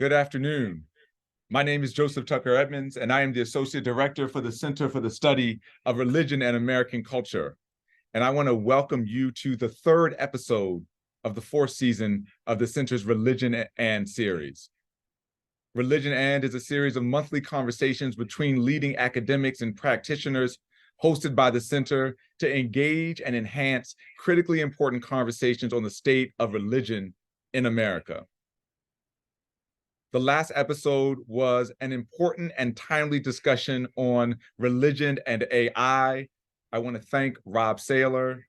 Good afternoon. My name is Joseph Tucker Edmonds, and I am the Associate Director for the Center for the Study of Religion and American Culture. And I want to welcome you to the third episode of the fourth season of the Center's Religion and series. Religion and is a series of monthly conversations between leading academics and practitioners hosted by the Center to engage and enhance critically important conversations on the state of religion in America. The last episode was an important and timely discussion on religion and AI. I want to thank Rob Saylor,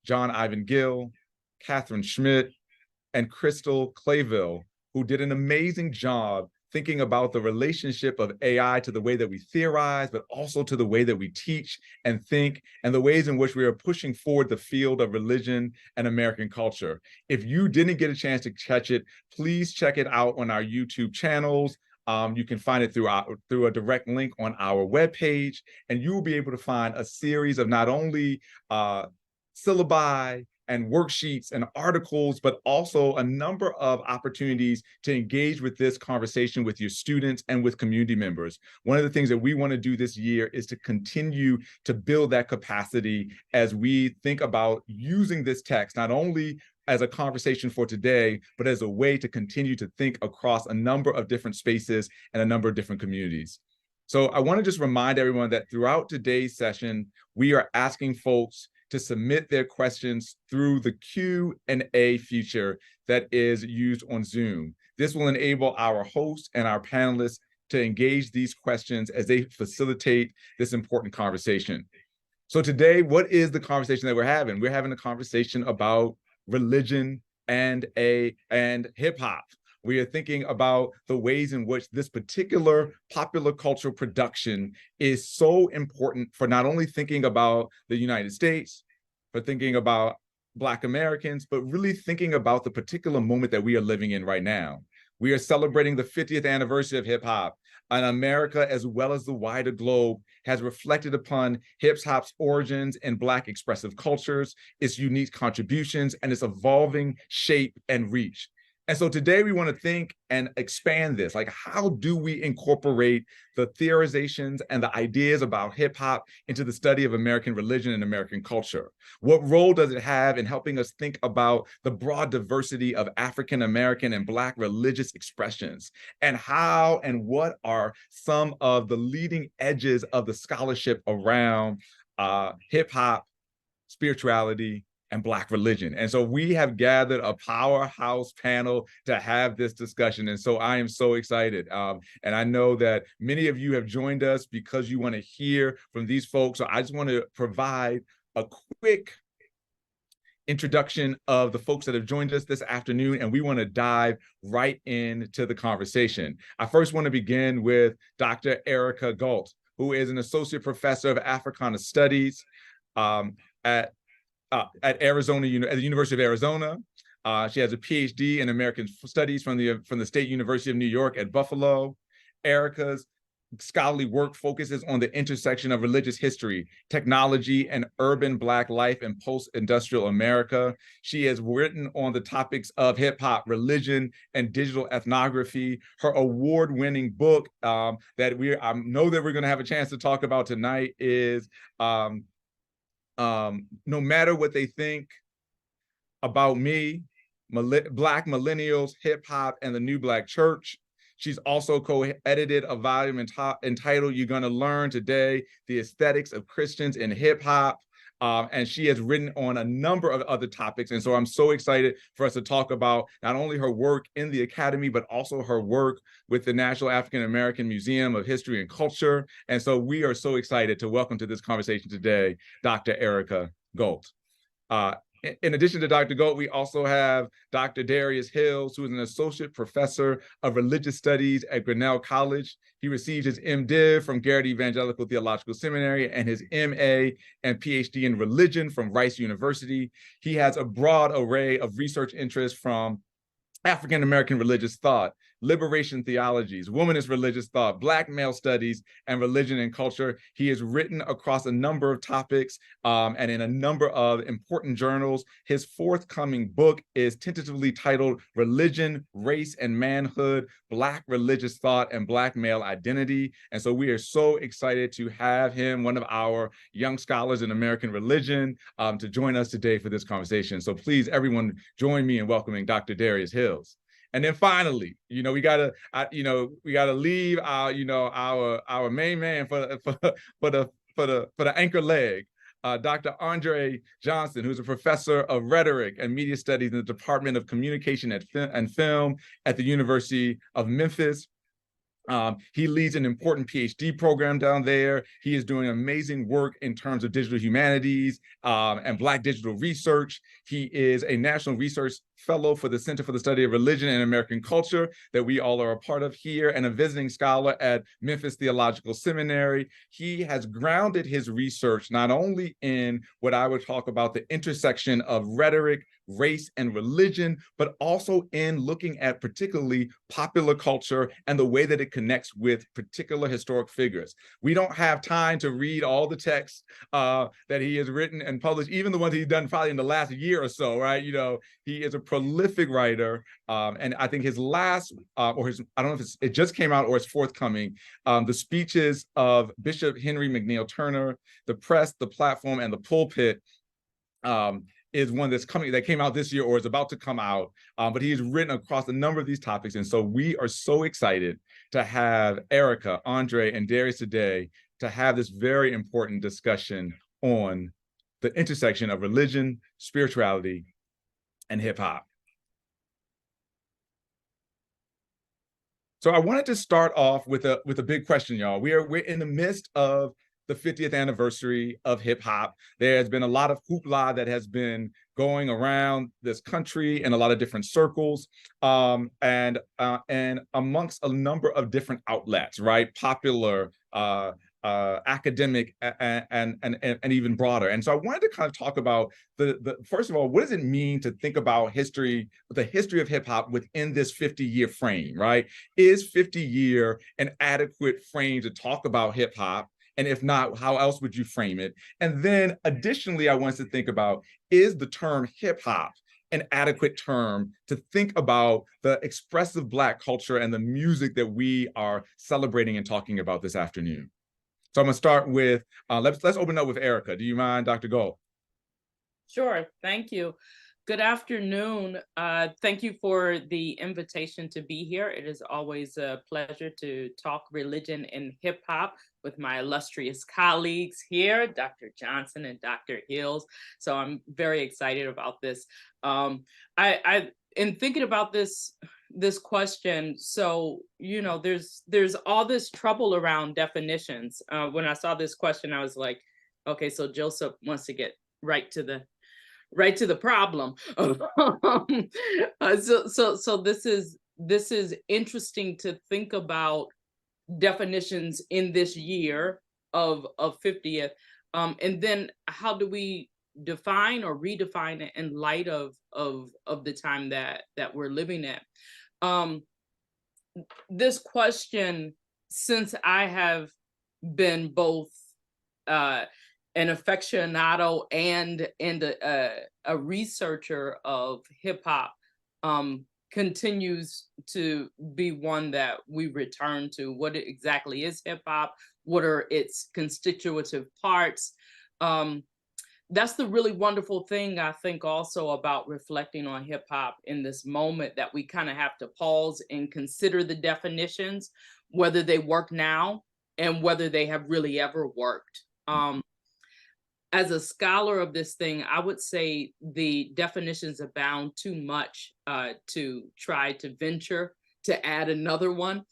John Ivan Gill, Catherine Schmidt, and Crystal Clayville, who did an amazing job thinking about the relationship of AI to the way that we theorize, but also to the way that we teach and think, and the ways in which we are pushing forward the field of religion and American culture. If you didn't get a chance to catch it, please check it out on our YouTube channels. You can find it through a direct link on our webpage, and you will be able to find a series of not only syllabi and worksheets and articles, but also a number of opportunities to engage with this conversation with your students and with community members. One of the things that we want to do this year is to continue to build that capacity as we think about using this text, not only as a conversation for today, but as a way to continue to think across a number of different spaces and a number of different communities. So I want to just remind everyone that throughout today's session, we are asking folks to submit their questions through the Q&A feature that is used on Zoom. This will enable our hosts and our panelists to engage these questions as they facilitate this important conversation. So today, what is the conversation that we're having? We're having a conversation about religion and hip hop. We are thinking about the ways in which this particular popular cultural production is so important for not only thinking about the United States, but thinking about Black Americans, but really thinking about the particular moment that we are living in right now. We are celebrating the 50th anniversary of hip hop, and America, as well as the wider globe, has reflected upon hip hop's origins in Black expressive cultures, its unique contributions, and its evolving shape and reach. And so today we want to think and expand this. Like, how do we incorporate the theorizations and the ideas about hip hop into the study of American religion and American culture? What role does it have in helping us think about the broad diversity of African American and Black religious expressions? And how and what are some of the leading edges of the scholarship around hip hop, spirituality, and Black religion? And so we have gathered a powerhouse panel to have this discussion. And so I am so excited. And I know that many of you have joined us because you want to hear from these folks. So I just want to provide a quick introduction of the folks that have joined us this afternoon, and we want to dive right into the conversation. I first want to begin with Dr. Erica Galt, who is an associate professor of Africana Studies at Arizona, at the University of Arizona. She has a PhD in American Studies from the State University of New York at Buffalo. Erica's scholarly work focuses on the intersection of religious history, technology, and urban Black life in post-industrial America. She has written on the topics of hip hop, religion, and digital ethnography. Her award-winning book that I know that we're going to have a chance to talk about tonight is No Matter What They Think About Me, Black Millennials, Hip Hop, and the New Black Church. She's also co-edited a volume entitled You're Gonna Learn Today, The Aesthetics of Christians in Hip Hop. And she has written on a number of other topics. And so I'm so excited for us to talk about not only her work in the academy, but also her work with the National African American Museum of History and Culture. And so we are so excited to welcome to this conversation today, Dr. Erica Galt. In addition to Dr. Galt, we also have Dr. Darius Hills, who is an associate professor of religious studies at Grinnell College. He received his MDiv from Garrett Evangelical Theological Seminary and his MA and PhD in religion from Rice University. He has a broad array of research interests from African American religious thought, liberation theologies, womanist religious thought, Black male studies, and religion and culture. He has written across a number of topics and in a number of important journals. His forthcoming book is tentatively titled Religion, Race, and Manhood, Black Religious Thought and Black Male Identity. And so we are so excited to have him, one of our young scholars in American religion, to join us today for this conversation. So please, everyone, join me in welcoming Dr. Darius Hills. And then finally, we gotta leave our main man for the anchor leg, Dr. Andre Johnson, who's a professor of rhetoric and media studies in the Department of Communication and Film at the University of Memphis. He leads an important PhD program down there. He is doing amazing work in terms of digital humanities and Black digital research. He is a National Research Fellow for the Center for the Study of Religion and American Culture that we all are a part of here, and a visiting scholar at Memphis Theological Seminary. He has grounded his research not only in what I would talk about the intersection of rhetoric, race, and religion, but also in looking at particularly popular culture and the way that it connects with particular historic figures. We don't have time to read all the texts that he has written and published, even the ones he's done probably in the last year or so, right? He is a prolific writer, and I think his last, I don't know if it just came out or it's forthcoming, the speeches of Bishop Henry McNeil Turner, The Press, the Platform, and the Pulpit, is one that came out this year or is about to come out, but he's written across a number of these topics. And so we are so excited to have Erica, Andre, and Darius today to have this very important discussion on the intersection of religion, spirituality, and hip hop. So I wanted to start off with a big question, y'all. We're in the midst of the 50th anniversary of hip hop. There's been a lot of hoopla that has been going around this country in a lot of different circles, and amongst a number of different outlets, right? Popular, academic, and even broader. And so I wanted to kind of talk about the first of all, what does it mean to think about the history of hip hop within this 50-year frame, right? Is 50-year an adequate frame to talk about hip hop? And if not, how else would you frame it? And then additionally, I wanted to think about, is the term hip hop an adequate term to think about the expressive Black culture and the music that we are celebrating and talking about this afternoon? So I'm gonna start with, let's open up with Erica. Do you mind, Dr. Gold? Sure, thank you. Good afternoon. Thank you for the invitation to be here. It is always a pleasure to talk religion and hip hop with my illustrious colleagues here, Dr. Johnson and Dr. Hills. So I'm very excited about this. In thinking about this question, so there's all this trouble around definitions. When I saw this question, I was like, okay, so Joseph wants to get right to the problem. So this is interesting to think about definitions in this year of 50th, and then how do we define or redefine it in light of the time that we're living in. This question, since I have been both an aficionado and a researcher of hip hop, continues to be one that we return to. What exactly is hip hop? What are its constitutive parts? That's the really wonderful thing, I think, also about reflecting on hip hop in this moment, that we kind of have to pause and consider the definitions, whether they work now and whether they have really ever worked. As a scholar of this thing, I would say the definitions abound too much to try to venture to add another one.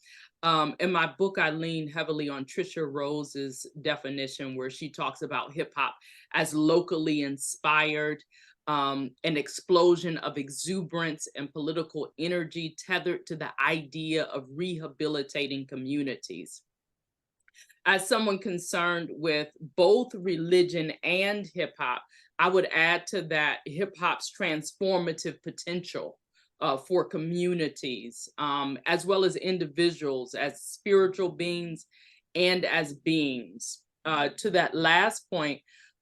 In my book, I lean heavily on Trisha Rose's definition, where she talks about hip hop as locally inspired, an explosion of exuberance and political energy tethered to the idea of rehabilitating communities. As someone concerned with both religion and hip hop, I would add to that hip hop's transformative potential for communities, as well as individuals, as spiritual beings and as beings. To that last point,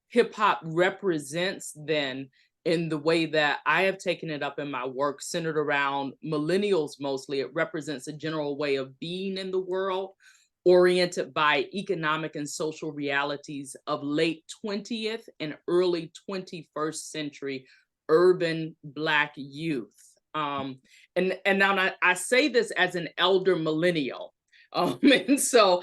hip hop represents then, in the way that I have taken it up in my work centered around millennials mostly, it represents a general way of being in the world, oriented by economic and social realities of late 20th and early 21st century urban Black youth. And now I say this as an elder millennial. And so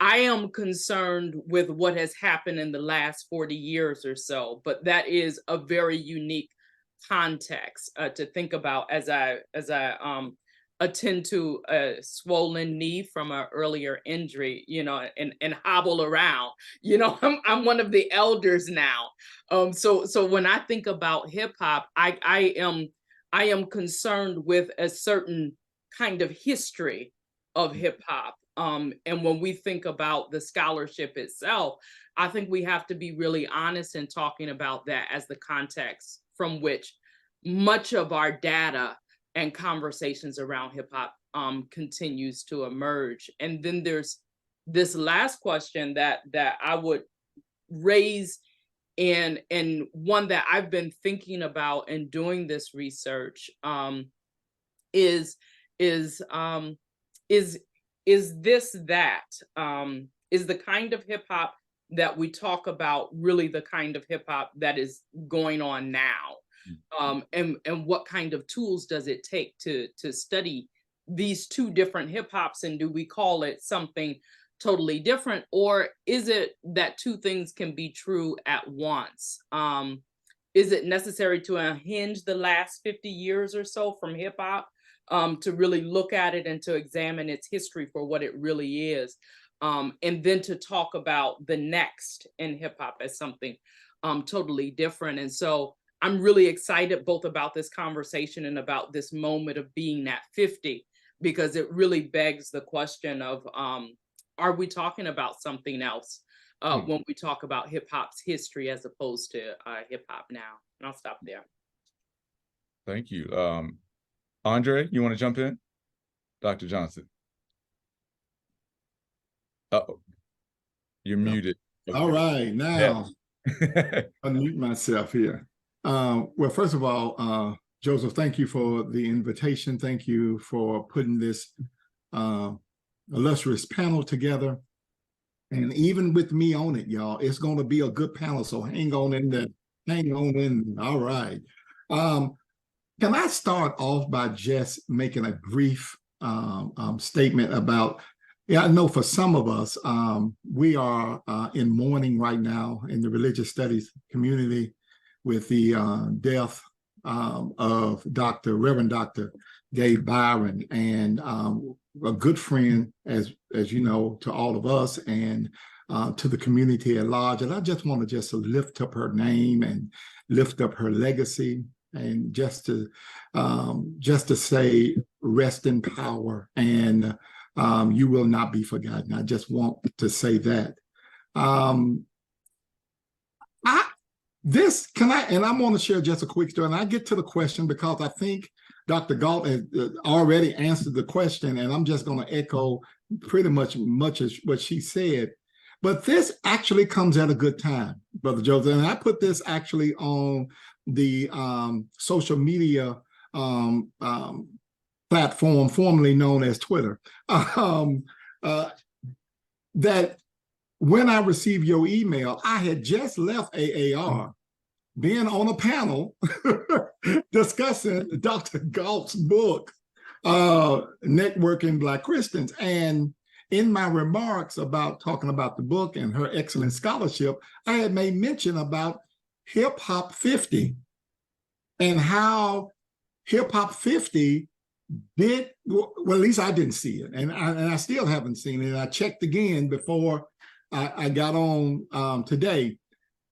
I am concerned with what has happened in the last 40 years or so, but that is a very unique context to think about as I attend to a swollen knee from an earlier injury, and hobble around. I'm one of the elders now. So when I think about hip hop, I am concerned with a certain kind of history of hip hop. And when we think about the scholarship itself, I think we have to be really honest in talking about that as the context from which much of our data and conversations around hip hop continues to emerge. And then there's this last question that I would raise, and one that I've been thinking about and doing this research, is this is the kind of hip hop that we talk about really the kind of hip hop that is going on now? And what kind of tools does it take to study these two different hip hops, and do we call it something totally different, or is it that two things can be true at once? Is it necessary to unhinge the last 50 years or so from hip hop to really look at it and to examine its history for what it really is, and then to talk about the next in hip hop as something totally different? And so I'm really excited both about this conversation and about this moment of being at 50, because it really begs the question of, are we talking about something else when we talk about hip hop's history as opposed to hip hop now? And I'll stop there. Thank you. Andre, you want to jump in? Dr. Johnson. Uh-oh. You're muted. Okay. All right, now unmute myself here. Well, first of all, Joseph, thank you for the invitation. Thank you for putting this illustrious panel together. And even with me on it, y'all, it's going to be a good panel. So hang on in there. Hang on in. All right. Can I start off by just making a brief statement about, I know for some of us, we are in mourning right now in the religious studies community with the death of Reverend Dr. Gabe Byron, and a good friend, as you know, to all of us and to the community at large. And I just want to lift up her name and lift up her legacy, and just to say, rest in power, and you will not be forgotten. I just want to say that. I want to share just a quick story, and I get to the question because I think Dr. Galt has already answered the question, and I'm just going to echo pretty much as what she said. But this actually comes at a good time, Brother Joseph, and I put this actually on the social media platform formerly known as Twitter, that when I received your email, I had just left AAR, being on a panel discussing Dr. Galt's book, Networking Black Christians. And in my remarks about talking about the book and her excellent scholarship, I had made mention about Hip Hop 50 and how Hip Hop 50 did, well, at least I didn't see it. And I still haven't seen it. And I checked again before I got on today,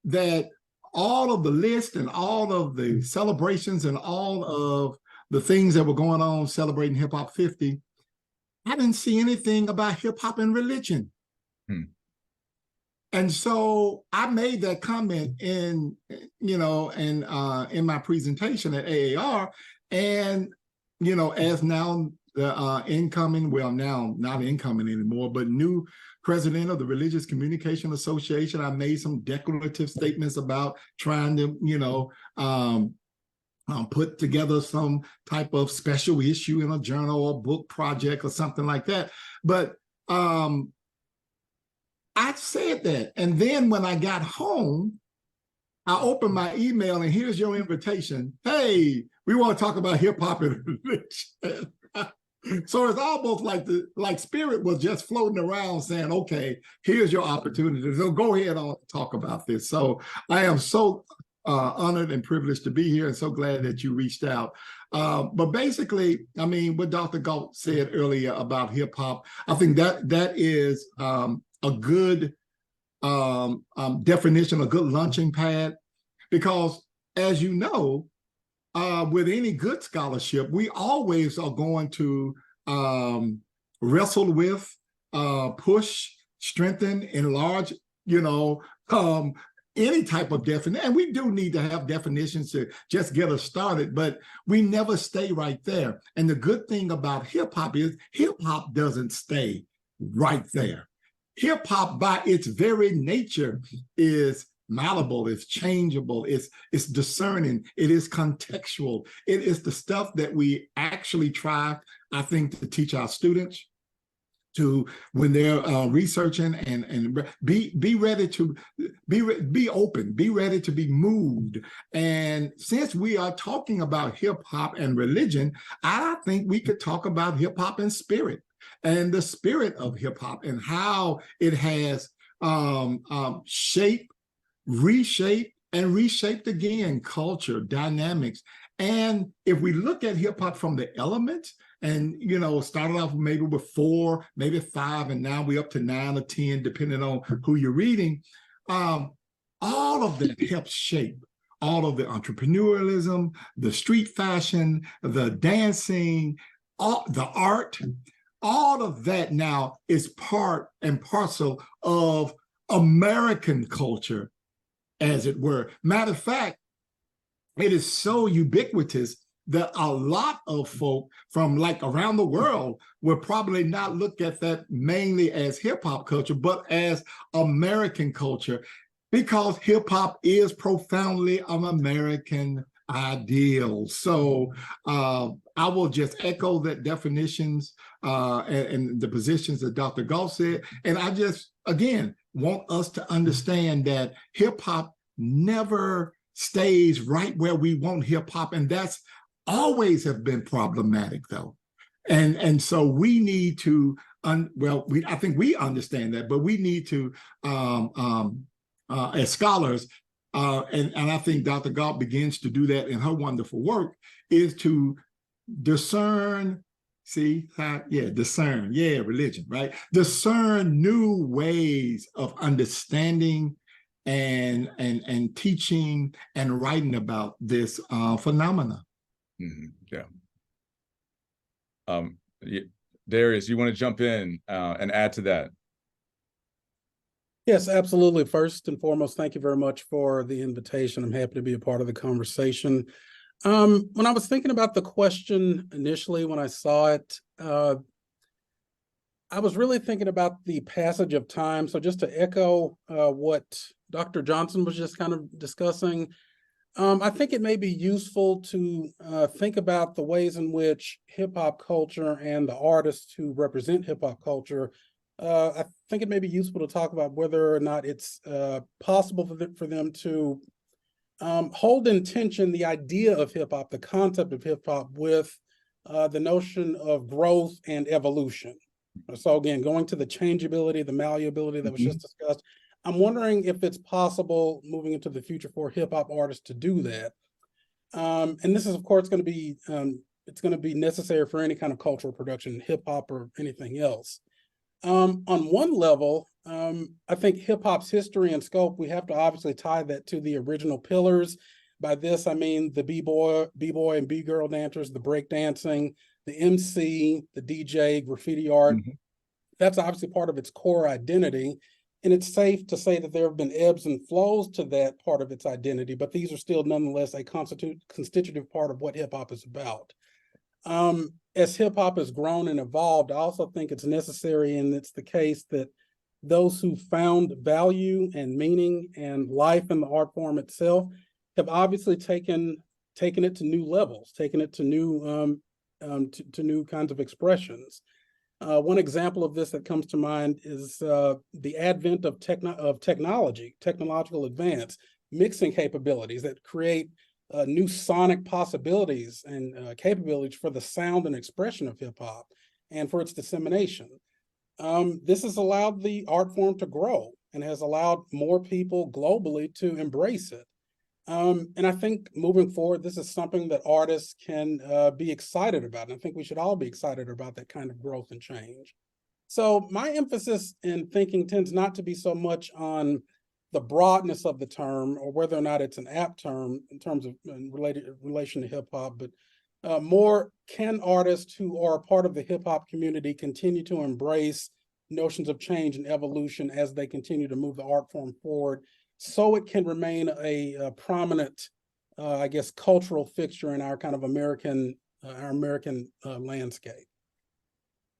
that all of the list and all of the celebrations and all of the things that were going on celebrating Hip Hop 50, I didn't see anything about hip hop and religion. And so I made that comment in my presentation at AAR, And, you know, as now the incoming, well, now not incoming anymore, but new president of the Religious Communication Association, I made some declarative statements about trying to, you know, put together some type of special issue in a journal or book project or something like that. But I said that. And then when I got home, I opened my email and here's your invitation. Hey, we want to talk about hip hop and religion. So it's almost like Spirit was just floating around saying, okay, here's your opportunity. So go ahead and talk about this. So I am so honored and privileged to be here and so glad that you reached out. But basically, I mean, what Dr. Galt said earlier about hip hop, I think that is a good definition, a good launching pad, because as you know, with any good scholarship, we always are going to wrestle with, push, strengthen, enlarge, you know, any type of definition. And we do need to have definitions to just get us started, but we never stay right there. And the good thing about hip hop is hip hop doesn't stay right there. Hip hop by its very nature is malleable, it's changeable, it's discerning, it is contextual. It is the stuff that we actually try, I think, to teach our students to, when they're researching, and be ready to be open, be ready to be moved. And since we are talking about hip hop and religion, I think we could talk about hip hop and spirit, and the spirit of hip hop and how it has shaped, reshaped, and reshaped again culture, dynamics. And if we look at hip hop from the elements, and, you know, started off maybe with 4, maybe 5, and now we're up to 9 or 10, depending on who you're reading. All of that helps shape all of the entrepreneurialism, the street fashion, the dancing, all the art. All of that now is part and parcel of American culture, as it were. Matter of fact, it is so ubiquitous that a lot of folk from like around the world will probably not look at that mainly as hip hop culture, but as American culture, because hip hop is profoundly an American ideal. So I will just echo that definitions and the positions that Dr. Galt said. And I just, again, want us to understand that hip hop never stays right where we want hip hop. And that's always have been problematic, though. And so we need to, I think we understand that, but we need to, as scholars, and I think Dr. Galt begins to do that in her wonderful work, is to discern, discern, religion, right? Discern new ways of understanding and teaching and writing about this phenomena. Mm-hmm. Yeah. Darius, you want to jump in and add to that? Yes, absolutely. First and foremost, thank you very much for the invitation. I'm happy to be a part of the conversation. When I was thinking about the question initially, when I saw it, I was really thinking about the passage of time. So just to echo what Dr. Johnson was just kind of discussing, I think it may be useful to think about the ways in which hip-hop culture and the artists who represent hip-hop culture, I think it may be useful to talk about whether or not it's possible for them to hold in tension the idea of hip-hop, the concept of hip-hop, with the notion of growth and evolution. So again, going to the changeability, the malleability that was just discussed, I'm wondering if it's possible moving into the future for hip hop artists to do that. And this is, of course, going to be it's going to be necessary for any kind of cultural production, hip hop or anything else. On one level, I think hip hop's history and scope, we have to obviously tie that to the original pillars. By this, I mean the b-boy and b-girl dancers, the breakdancing, the MC, the DJ, graffiti art. That's obviously part of its core identity. And it's safe to say that there have been ebbs and flows to that part of its identity, but these are still nonetheless a constitutive part of what hip hop is about. As hip hop has grown and evolved, I also think it's necessary, and it's the case, that those who found value and meaning and life in the art form itself have obviously taken it to new levels, taken it to new new kinds of expressions. One example of this that comes to mind is the advent of technological advance, mixing capabilities that create new sonic possibilities and capabilities for the sound and expression of hip hop and for its dissemination. This has allowed the art form to grow and has allowed more people globally to embrace it. And I think moving forward, this is something that artists can be excited about. And I think we should all be excited about that kind of growth and change. So my emphasis in thinking tends not to be so much on the broadness of the term or whether or not it's an apt term in terms of relation to hip hop, but more, can artists who are a part of the hip hop community continue to embrace notions of change and evolution as they continue to move the art form forward, so it can remain a prominent, I guess, cultural fixture in our kind of American landscape.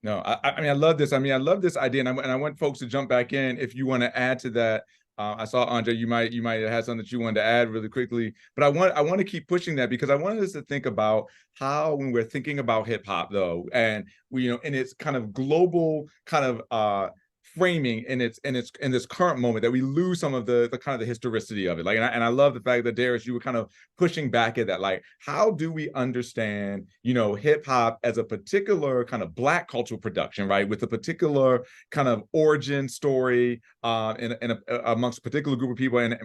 No, I mean, I love this. I mean, I love this idea, and I want folks to jump back in if you want to add to that. I saw, Andre, you might have had something that you wanted to add really quickly, but I want to keep pushing that, because I wanted us to think about how, when we're thinking about hip hop, though, and we, in its kind of global kind of framing in this current moment, that we lose some of the kind of the historicity of it. Like, and I love the fact that, Darius, you were kind of pushing back at that. Like, how do we understand, hip hop as a particular kind of Black cultural production, right, with a particular kind of origin story amongst a particular group of people? And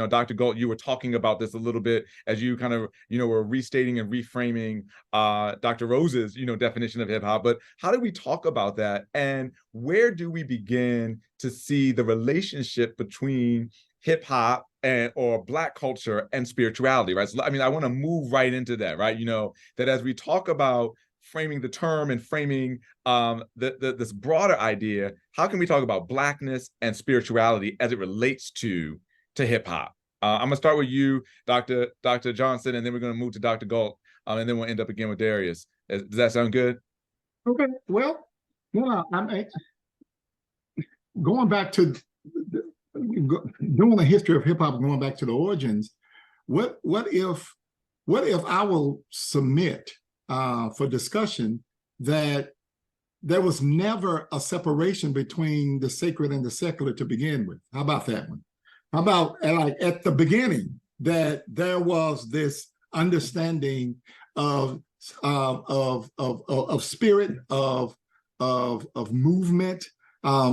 Dr. Galt, you were talking about this a little bit as you kind of were restating and reframing Dr. Rose's definition of hip hop. But how do we talk about that, and where do we begin to see the relationship between hip hop or Black culture and spirituality, right? So, I mean, I want to move right into that, right? That as we talk about framing the term and framing this broader idea, how can we talk about Blackness and spirituality as it relates to hip hop? I'm gonna start with you, Dr. Johnson, and then we're gonna move to Dr. Galt, and then we'll end up again with Darius. Does that sound good? Okay. Well, I'm going back to doing the history of hip hop, going back to the origins. What if I will submit for discussion that there was never a separation between the sacred and the secular to begin with? How about that one? How about, like, at the beginning, that there was this understanding of spirit, of movement,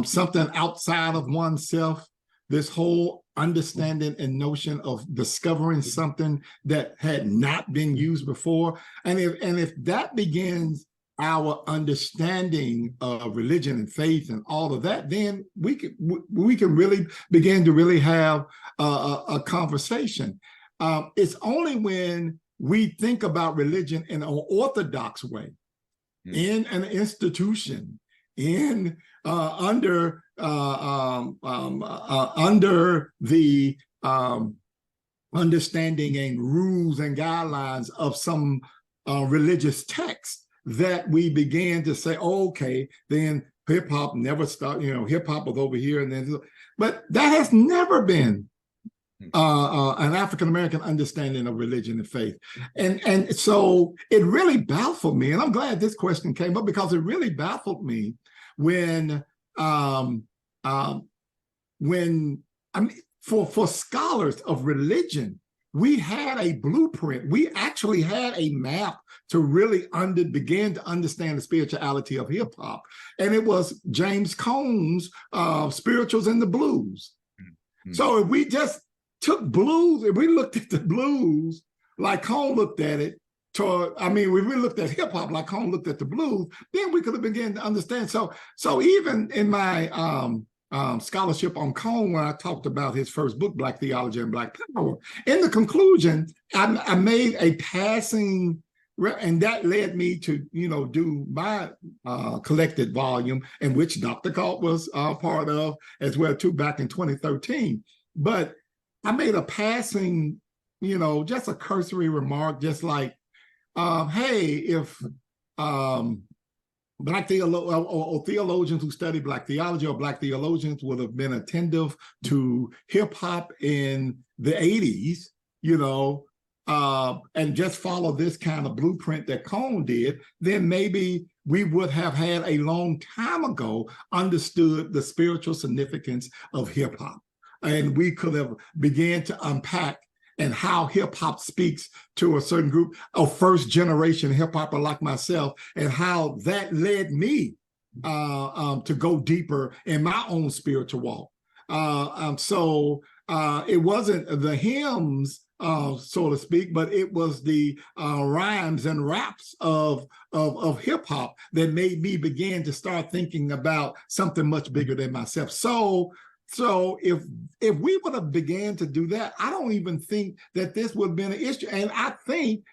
something outside of oneself, this whole understanding and notion of discovering something that had not been used before. And if that begins our understanding of religion and faith and all of that, then we can really begin to really have a conversation. It's only when we think about religion in an orthodox way, in an institution, under the understanding and rules and guidelines of some religious text, that we began to say, oh, okay, then hip hop never started. Hip hop was over here, and then, but that has never been an African American understanding of religion and faith, and so it really baffled me. And I'm glad this question came up, because it really baffled me when for scholars of religion, we had a blueprint. We actually had a map to really begin to understand the spirituality of hip hop, and it was James Cone's Spirituals and the Blues. Mm-hmm. So if we just took blues, if we looked at the blues like Cone looked at it, if we looked at hip hop like Cone looked at the blues, then we could have begun to understand. So even in my scholarship on Cone, when I talked about his first book, Black Theology and Black Power, in the conclusion, I made a passing And that led me to, do my collected volume, in which Dr. Galt was part of as well too, back in 2013. But I made a passing, just a cursory remark, just like, hey, if Black theologians who study Black theology or Black theologians would have been attentive to hip hop in the 80s, and just follow this kind of blueprint that Cone did, then maybe we would have had a long time ago understood the spiritual significance of hip hop. And we could have began to unpack and how hip hop speaks to a certain group of first generation hip hopper like myself, and how that led me to go deeper in my own spiritual walk. So it wasn't the hymns, so to speak, but it was the rhymes and raps of hip hop that made me begin to start thinking about something much bigger than myself. So if we would have began to do that, I don't even think that this would have been an issue. And I think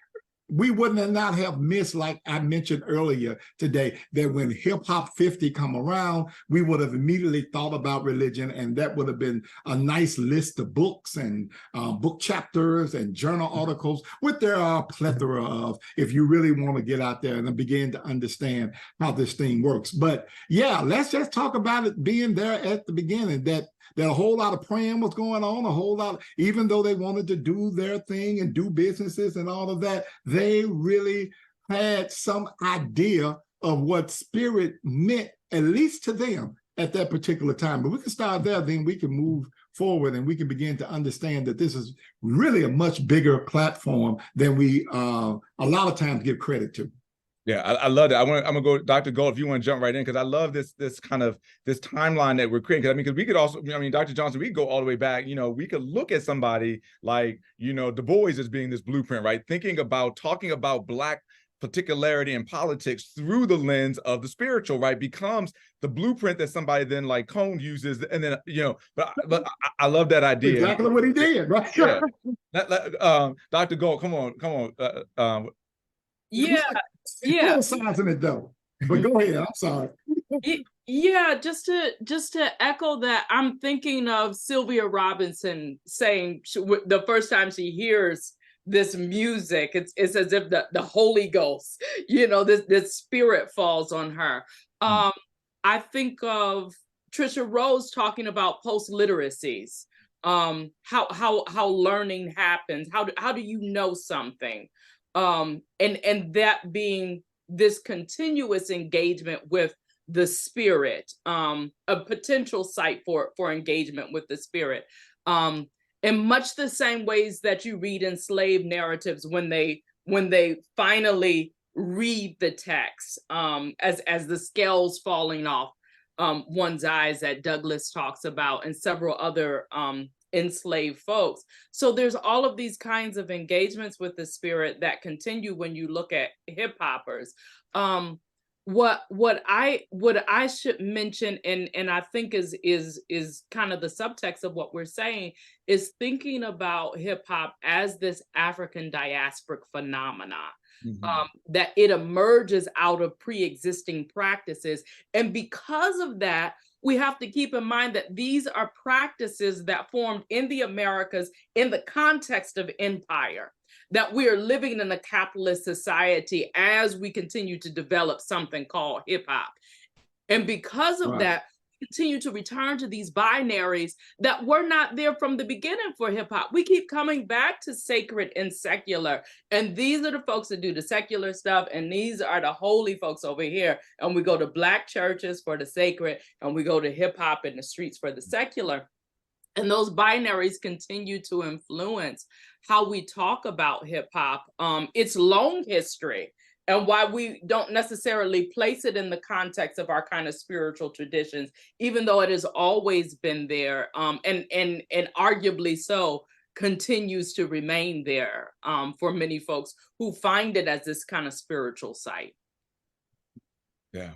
we wouldn't not have missed, like I mentioned earlier today, that when Hip Hop 50 come around, we would have immediately thought about religion, and that would have been a nice list of books and book chapters and journal articles, which there are a plethora of, if you really want to get out there and begin to understand how this thing works. But yeah, let's just talk about it being there at the beginning, that a whole lot of praying was going on, a whole lot, even though they wanted to do their thing and do businesses and all of that, they really had some idea of what spirit meant, at least to them at that particular time. But we can start there, then we can move forward and we can begin to understand that this is really a much bigger platform than we a lot of times give credit to. Yeah, I love that. I'm gonna go, Dr. Gold, if you want to jump right in, because I love this kind of this timeline that we're creating. Because we could also, Dr. Johnson, we could go all the way back. We could look at somebody like, Du Bois as being this blueprint, right? Talking about Black particularity in politics through the lens of the spiritual, right? Becomes the blueprint that somebody then like Cone uses, and then but I love that idea. Exactly what he did, right? Yeah. Dr. Gold, come on. Yeah. Criticizing it though, but go ahead. I'm sorry. Yeah, just to echo that, I'm thinking of Sylvia Robinson saying the first time she hears this music, it's as if the Holy Ghost, this spirit falls on her. I think of Trisha Rose talking about post-literacies, how learning happens, how do you know something? And that being this continuous engagement with the spirit, a potential site for engagement with the spirit, in much the same ways that you read enslaved narratives when they finally read the text, as the scales falling off one's eyes that Douglas talks about, and several other enslaved folks. So there's all of these kinds of engagements with the spirit that continue when you look at hip hoppers. What I should mention, and I think is kind of the subtext of what we're saying, is thinking about hip hop as this African diasporic phenomena. That it emerges out of pre-existing practices. And because of that, we have to keep in mind that these are practices that formed in the Americas in the context of empire, that we are living in a capitalist society as we continue to develop something called hip hop. And because of that, we continue to return to these binaries that were not there from the beginning for hip hop. We keep coming back to sacred and secular. And these are the folks that do the secular stuff. And these are the holy folks over here. And we go to Black churches for the sacred, and we go to hip hop in the streets for the secular. And those binaries continue to influence how we talk about hip hop, its long history, and why we don't necessarily place it in the context of our kind of spiritual traditions, even though it has always been there, and arguably so continues to remain there for many folks who find it as this kind of spiritual site. Yeah.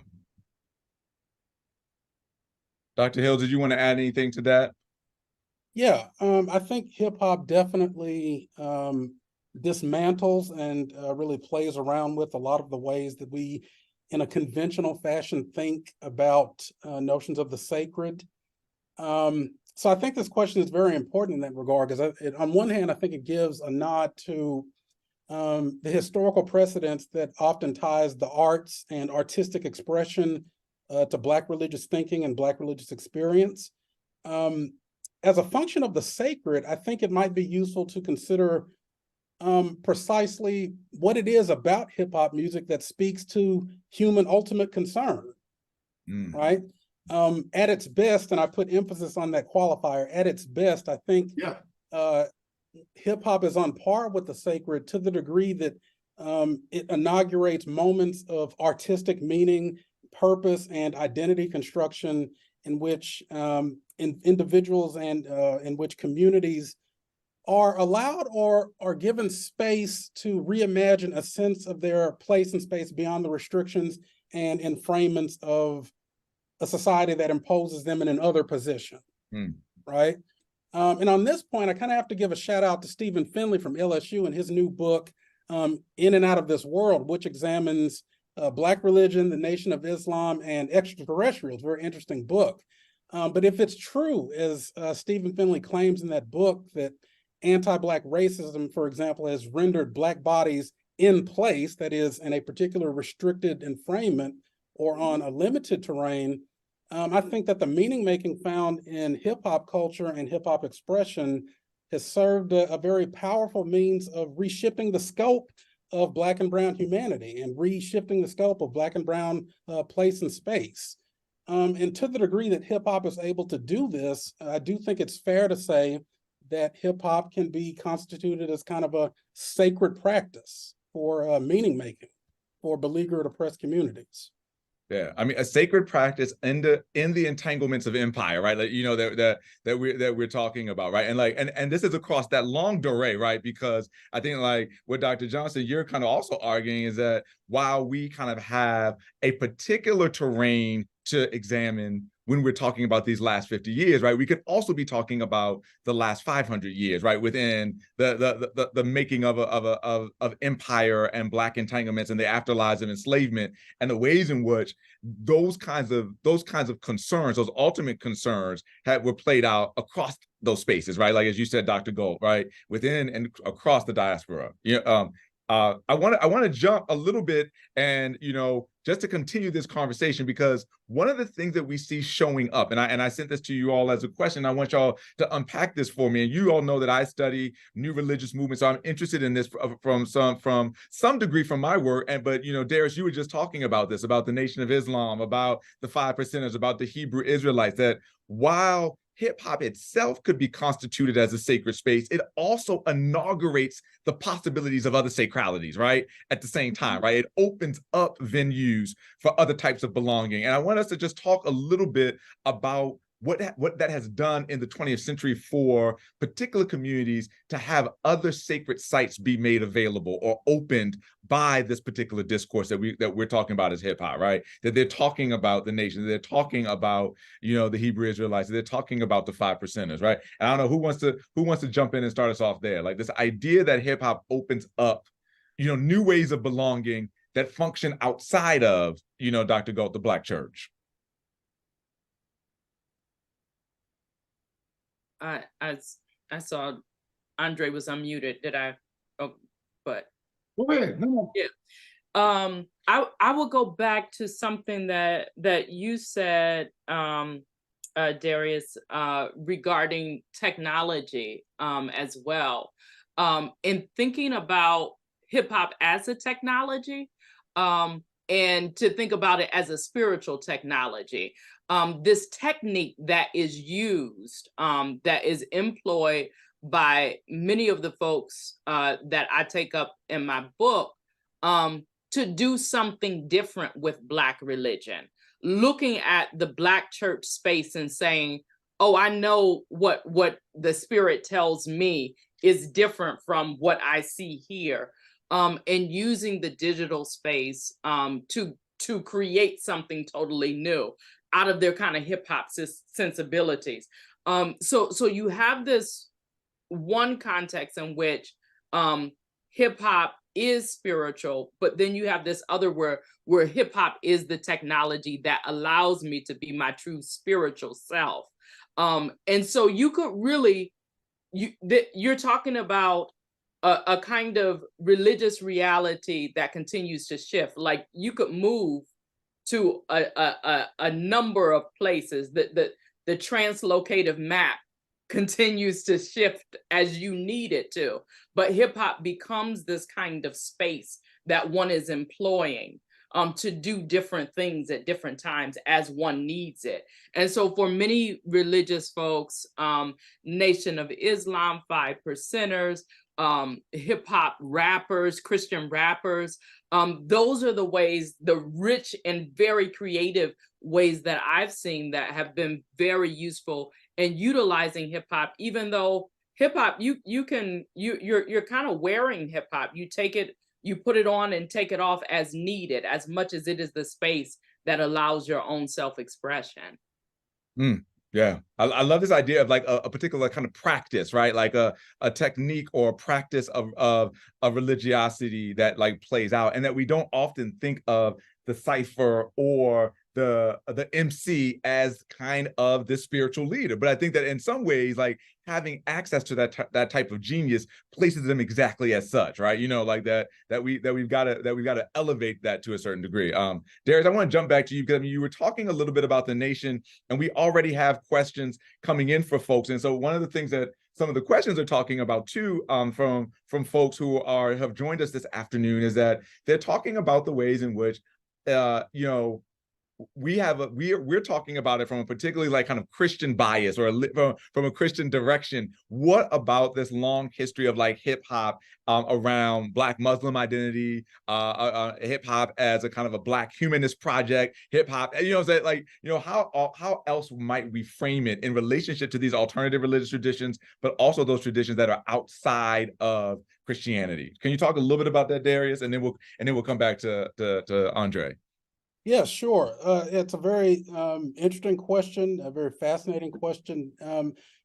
Dr. Hill, did you want to add anything to that? Yeah, I think hip hop definitely dismantles and really plays around with a lot of the ways that we, in a conventional fashion, think about notions of the sacred. So I think this question is very important in that regard, because on one hand, I think it gives a nod to the historical precedents that often ties the arts and artistic expression to Black religious thinking and Black religious experience. As a function of the sacred, I think it might be useful to consider precisely what it is about hip hop music that speaks to human ultimate concern, right? At its best, and I put emphasis on that qualifier, at its best, I think hip hop is on par with the sacred to the degree that it inaugurates moments of artistic meaning, purpose, and identity construction in which individuals and in which communities are allowed or are given space to reimagine a sense of their place and space beyond the restrictions and enframelments of a society that imposes them in another position, right? And on this point, I kind of have to give a shout out to Stephen Finley from LSU and his new book, In and Out of This World, which examines Black religion, the Nation of Islam, and extraterrestrials. Very interesting book. But if it's true, as Stephen Finley claims in that book, that anti-Black racism, for example, has rendered Black bodies in place, that is, in a particular restricted enframelment or on a limited terrain, I think that the meaning making found in hip hop culture and hip hop expression has served a very powerful means of reshifting the scope of Black and Brown humanity and reshifting the scope of Black and Brown place and space. And to the degree that hip hop is able to do this, I do think it's fair to say that hip hop can be constituted as kind of a sacred practice for meaning making for beleaguered oppressed communities. Yeah, I mean, a sacred practice in the entanglements of empire, right? Like, you know, that we're talking about, right? And like, and this is across that long durée, right? Because I think, like what Dr. Johnson, you're kind of also arguing is that while we kind of have a particular terrain to examine when we're talking about these last 50 years, right, we could also be talking about the last 500 years, right, within the making of empire and Black entanglements and the afterlives of enslavement and the ways in which those kinds of concerns, those ultimate concerns, were played out across those spaces, right? Like as you said, Dr. Gold, right, within and across the diaspora. I want to jump a little bit and, you know, just to continue this conversation, because one of the things that we see showing up, and I sent this to you all as a question, I want y'all to unpack this for me. And you all know that I study new religious movements, so I'm interested in this from some degree from my work. But you know, Darius, you were just talking about this, about the Nation of Islam, about the 5%ers, about the Hebrew Israelites, that while hip hop itself could be constituted as a sacred space, it also inaugurates the possibilities of other sacralities, right? At the same time, right? It opens up venues for other types of belonging. And I want us to just talk a little bit about what that has done in the 20th century for particular communities to have other sacred sites be made available or opened by this particular discourse that we're talking about as hip hop, right? That they're talking about the nation, they're talking about, you know, the Hebrew Israelites, they're talking about the 5%ers, right? And I don't know who wants to jump in and start us off there. Like this idea that hip hop opens up, you know, new ways of belonging that function outside of, you know, Dr. Galt, the Black church. I saw Andre was unmuted. Did I? Oh, but go ahead. No. Yeah. I will go back to something that you said, Darius, regarding technology as well. In thinking about hip hop as a technology, and to think about it as a spiritual technology. This technique that is used, that is employed by many of the folks that I take up in my book, to do something different with Black religion, looking at the Black church space and saying, oh, I know what the Spirit tells me is different from what I see here, and using the digital space to create something totally new out of their kind of hip hop sensibilities. So you have this one context in which hip hop is spiritual, but then you have this other where hip hop is the technology that allows me to be my true spiritual self. And so you could really, you're talking about a kind of religious reality that continues to shift. Like you could move to a number of places. The translocative map continues to shift as you need it to, but hip hop becomes this kind of space that one is employing to do different things at different times as one needs it. And so for many religious folks, Nation of Islam, 5%ers, hip hop rappers, Christian rappers, those are the ways, the rich and very creative ways that I've seen that have been very useful in utilizing hip hop. Even though hip hop, you're kind of wearing hip hop. You take it, you put it on and take it off as needed, as much as it is the space that allows your own self-expression. Yeah, I love this idea of like a particular kind of practice, right? Like a technique or a practice of religiosity that like plays out, and that we don't often think of the cipher or the MC as kind of the spiritual leader. But I think that in some ways, like having access to that type of genius places them exactly as such, right? You know, like we've got to elevate that to a certain degree. Darius, I want to jump back to you because I mean you were talking a little bit about the nation, and we already have questions coming in for folks. And so one of the things that some of the questions are talking about too, from folks who have joined us this afternoon, is that they're talking about the ways in which you know, we're talking about it from a particularly like kind of Christian bias or from a Christian direction. What about this long history of like hip hop around Black Muslim identity, hip hop as a kind of a Black humanist project, hip hop, you know, that like, you know, how else might we frame it in relationship to these alternative religious traditions, but also those traditions that are outside of Christianity? Can you talk a little bit about that, Darius, and then we'll come back to Andre. Yeah, sure. It's a very interesting question, a very fascinating question.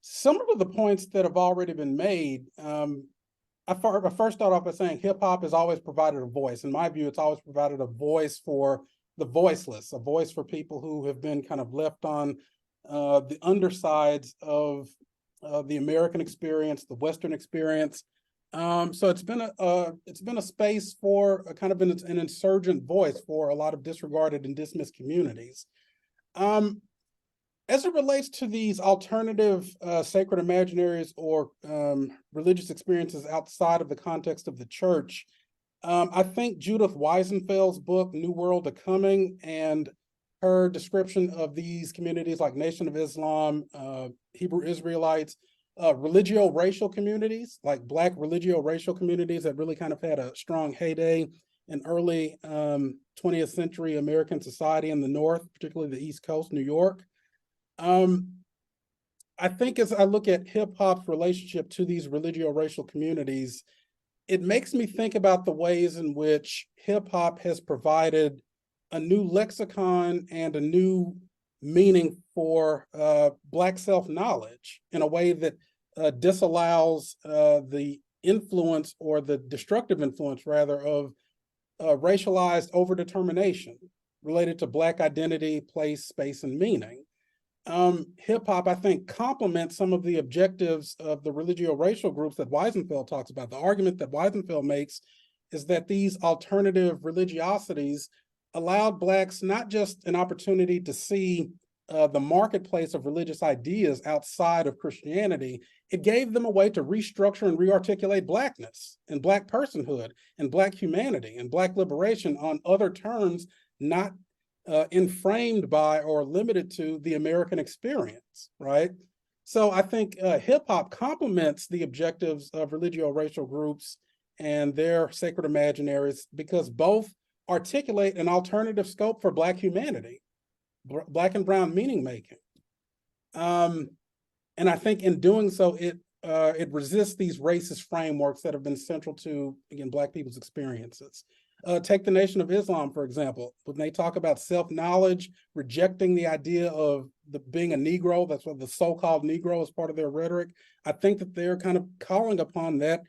Similar to the points that have already been made, I first start off by saying hip hop has always provided a voice. In my view, it's always provided a voice for the voiceless, a voice for people who have been kind of left on the undersides of the American experience, the Western experience. So it's been a space for a kind of an insurgent voice for a lot of disregarded and dismissed communities. As it relates to these alternative sacred imaginaries or religious experiences outside of the context of the church, I think Judith Weisenfeld's book, New World A Coming, and her description of these communities like Nation of Islam, Hebrew Israelites, religio-racial communities, like Black religio-racial communities that really kind of had a strong heyday in early 20th century American society in the North, particularly the East Coast, New York. I think as I look at hip hop's relationship to these religio-racial communities, it makes me think about the ways in which hip hop has provided a new lexicon and a new meaning for Black self-knowledge in a way that disallows the influence, or the destructive influence rather, of racialized overdetermination related to Black identity, place, space, and meaning. Hip hop, I think, complements some of the objectives of the religio-racial groups that Weisenfeld talks about. The argument that Weisenfeld makes is that these alternative religiosities allowed Blacks not just an opportunity to see the marketplace of religious ideas outside of Christianity, it gave them a way to restructure and rearticulate Blackness and Black personhood and Black humanity and Black liberation on other terms, not inframed by or limited to the American experience, right? So I think hip hop complements the objectives of religio-racial groups and their sacred imaginaries, because both articulate an alternative scope for Black humanity, Black and brown meaning making. And I think in doing so, it resists these racist frameworks that have been central to, again, Black people's experiences. Take the Nation of Islam, for example. When they talk about self-knowledge, rejecting the idea of being a Negro, that's what the so-called Negro is part of their rhetoric. I think that they're kind of calling upon that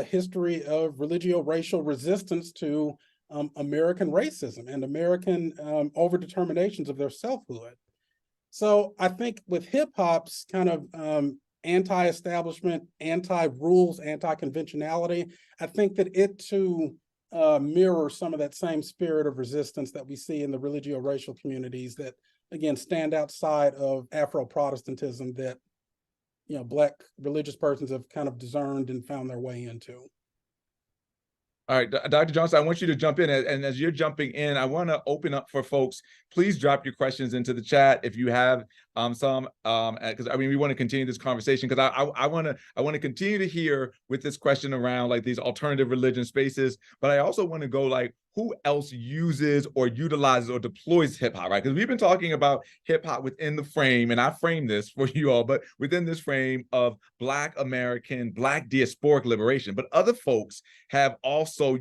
history of religio-racial resistance to American racism and American overdeterminations of their selfhood. So I think with hip hop's kind of anti-establishment, anti-rules, anti-conventionality, I think that it too mirrors some of that same spirit of resistance that we see in the religio-racial communities that, again, stand outside of Afro-Protestantism that, Black religious persons have kind of discerned and found their way into. All right, Dr. Johnson, I want you to jump in. And as you're jumping in, I want to open up for folks. Please drop your questions into the chat if you have some, because we want to continue this conversation, because I want to continue to hear with this question around like these alternative religion spaces, but I also want to go like, who else uses or utilizes or deploys hip hop, right? Because we've been talking about hip hop within the frame, and I framed this for you all, but within this frame of Black American, Black diasporic liberation. But other folks have also,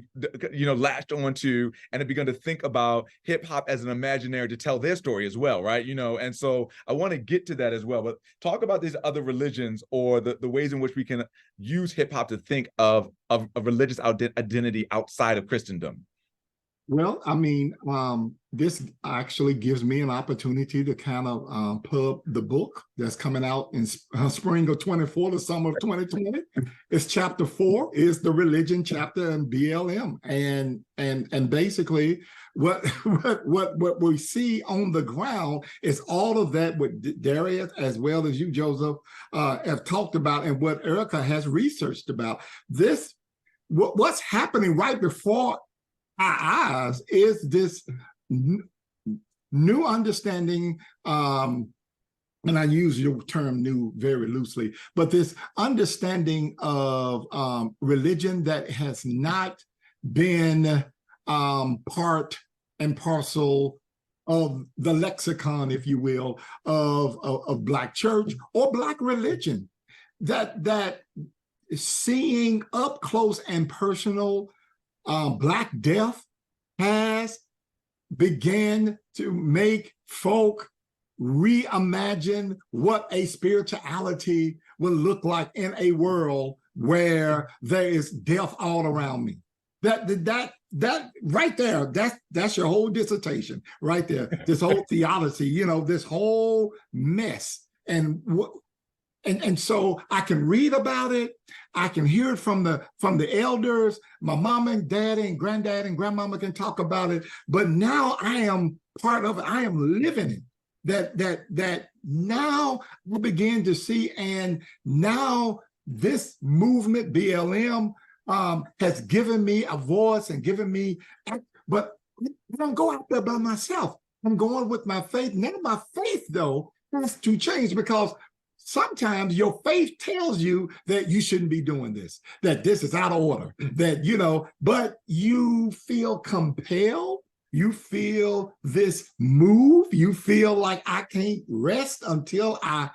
latched onto and have begun to think about hip hop as an imaginary to tell their story as well, right? And so I want to get to that as well. But talk about these other religions or the ways in which we can use hip hop to think of a religious identity outside of Christendom. Well, this actually gives me an opportunity to kind of pub the book that's coming out in spring of 24 to summer of 2020. It's chapter 4 is the religion chapter in BLM, and basically what we see on the ground is all of that what Darius as well as you, Joseph, have talked about, and what Erica has researched about. What's happening right before our eyes is this new understanding, and I use your term new very loosely, but this understanding of religion that has not been part and parcel of the lexicon, if you will, of Black church or Black religion, that seeing up close and personal Black death has began to make folk reimagine what a spirituality will look like in a world where there is death all around me. That right there, that's your whole dissertation right there. This whole theology, this whole mess. And so I can read about it. I can hear it from the elders. My mama and daddy and granddad and grandmama can talk about it. But now I am part of it. I am living it. That now we begin to see, and now this movement BLM has given me a voice and given me. But I don't go out there by myself. I'm going with my faith. Now my faith though has to change, because sometimes your faith tells you that you shouldn't be doing this, that this is out of order, that, but you feel compelled, you feel this move, you feel like I can't rest until I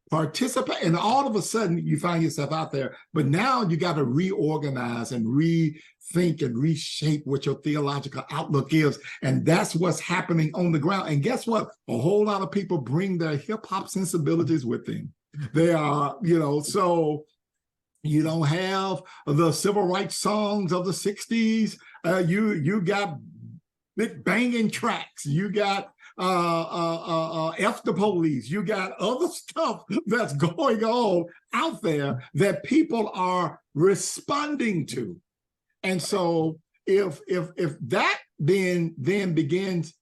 participate. And all of a sudden you find yourself out there, but now you got to reorganize and rethink and reshape what your theological outlook is. And that's what's happening on the ground. And guess what? A whole lot of people bring their hip hop sensibilities with them. They are, so you don't have the civil rights songs of the 60s. You got big banging tracks. You got F the Police. You got other stuff that's going on out there that people are responding to. And so if that then begins,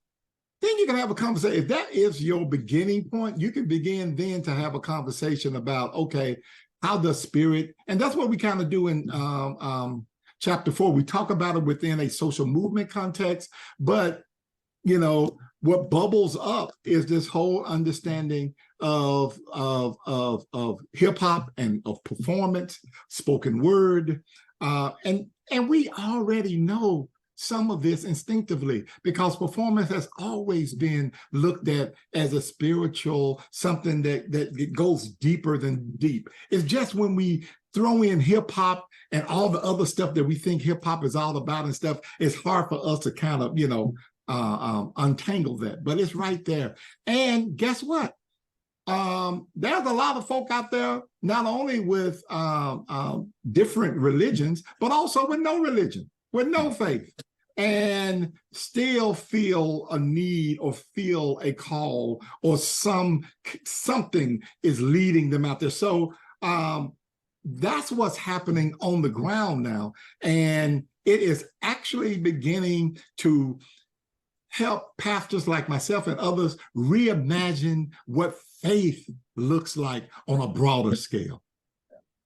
then you can have a conversation. If that is your beginning point, you can begin then to have a conversation about, okay, how the Spirit, and that's what we kind of do in chapter 4. We talk about it within a social movement context, but what bubbles up is this whole understanding of hip hop and of performance, spoken word, and we already know some of this instinctively, because performance has always been looked at as a spiritual, something that goes deeper than deep. It's just when we throw in hip hop and all the other stuff that we think hip hop is all about and stuff, it's hard for us to kind of, untangle that, but it's right there. And guess what? there's a lot of folk out there, not only with different religions, but also with no religion, with no faith, and still feel a need or feel a call or something is leading them out there. So that's what's happening on the ground now. And it is actually beginning to help pastors like myself and others reimagine what faith looks like on a broader scale.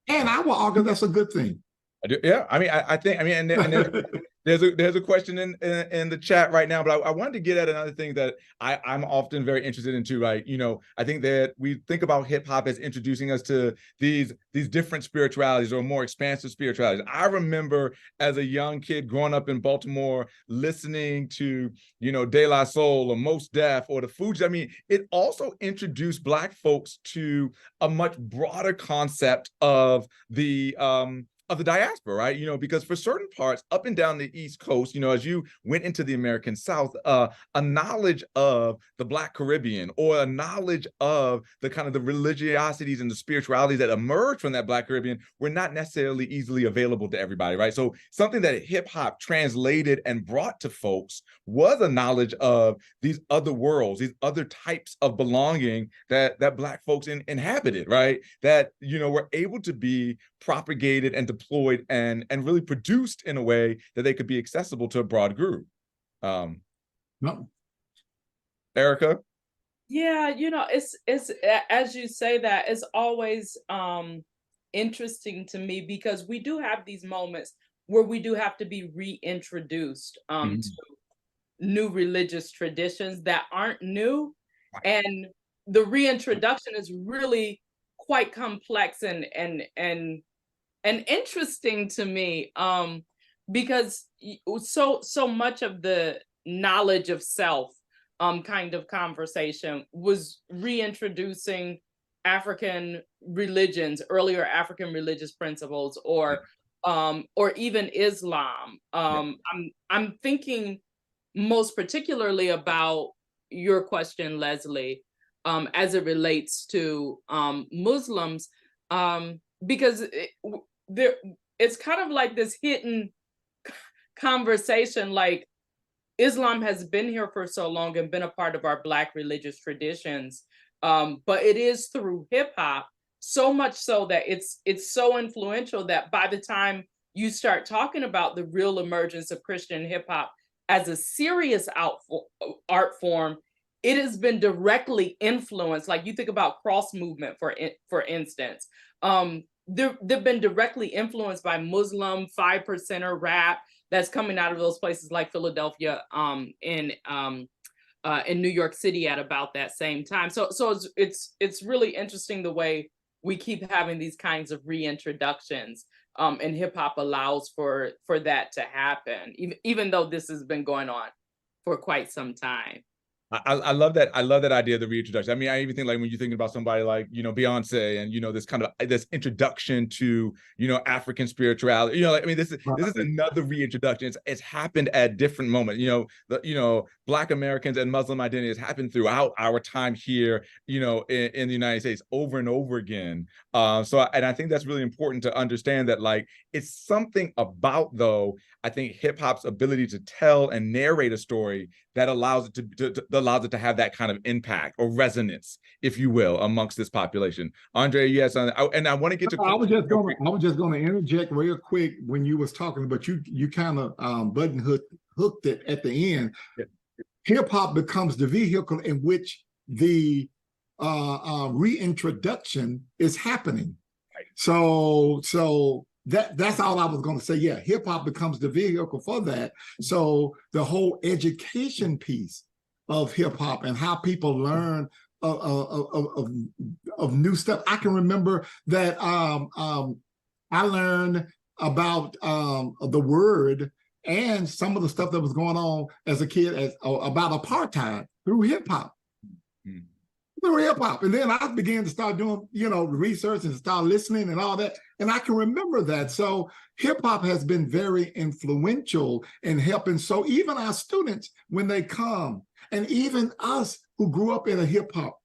And I will argue that's a good thing. I do, yeah. I mean, I think, I mean, and there's a question in the chat right now, but I wanted to get at another thing that I'm often very interested in too, right? You know, I think that we think about hip hop as introducing us to these different spiritualities or more expansive spiritualities. I remember as a young kid growing up in Baltimore, listening to, you know, De La Soul or Mos Def or the Fugees. I mean, it also introduced Black folks to a much broader concept of the diaspora, right? You know, because for certain parts up and down the East Coast, you know, as you went into the American South, a knowledge of the Black Caribbean or a knowledge of the kind of the religiosities and the spiritualities that emerged from that Black Caribbean were not necessarily easily available to everybody, right? So something that hip hop translated and brought to folks was a knowledge of these other worlds, these other types of belonging that Black folks inhabited, right? That, you know, were able to be propagated and deployed and really produced in a way that they could be accessible to a broad group. No. Erica? Yeah, you know, it's as you say that, it's always interesting to me because we do have these moments where we do have to be reintroduced to new religious traditions that aren't new. And the reintroduction is really quite complex and interesting to me, because so much of the knowledge of self kind of conversation was reintroducing African religions, earlier African religious principles, or even Islam. I'm thinking most particularly about your question, Leslie, as it relates to Muslims, because it's kind of like this hidden conversation, like Islam has been here for so long and been a part of our Black religious traditions, but it is through hip hop, so much so that it's so influential that by the time you start talking about the real emergence of Christian hip hop as a serious art form, it has been directly influenced. Like you think about cross movement, for instance, they've been directly influenced by Muslim 5%er rap that's coming out of those places like Philadelphia, in New York City at about that same time. So it's really interesting the way we keep having these kinds of reintroductions, and hip hop allows for that to happen, even though this has been going on for quite some time. I love that. I love that idea of the reintroduction. I mean, I even think like when you're thinking about somebody like, you know, Beyonce and, you know, this kind of this introduction to, you know, African spirituality, you know, like, I mean, this is another reintroduction. It's happened at different moments, you know, Black Americans and Muslim identity has happened throughout our time here, you know, in the United States over and over again. And I think that's really important to understand that, like, it's something about, though, I think hip hop's ability to tell and narrate a story that allows it to have that kind of impact or resonance, if you will, amongst this population. Andre, yes, and I want to get to. I was just going to interject real quick when you was talking, but you kind of hooked it at the end. Yeah. Hip hop becomes the vehicle in which the reintroduction is happening. Right. So that's all I was going to say. Yeah, hip hop becomes the vehicle for that. So the whole education piece of hip hop and how people learn of new stuff. I can remember that I learned about the word and some of the stuff that was going on as a kid about apartheid through hip hop. Mm-hmm. Through hip hop. And then I began to start doing, you know, research and start listening and all that. And I can remember that. So hip hop has been very influential in helping. So even our students, when they come, and even us who grew up in a hip hop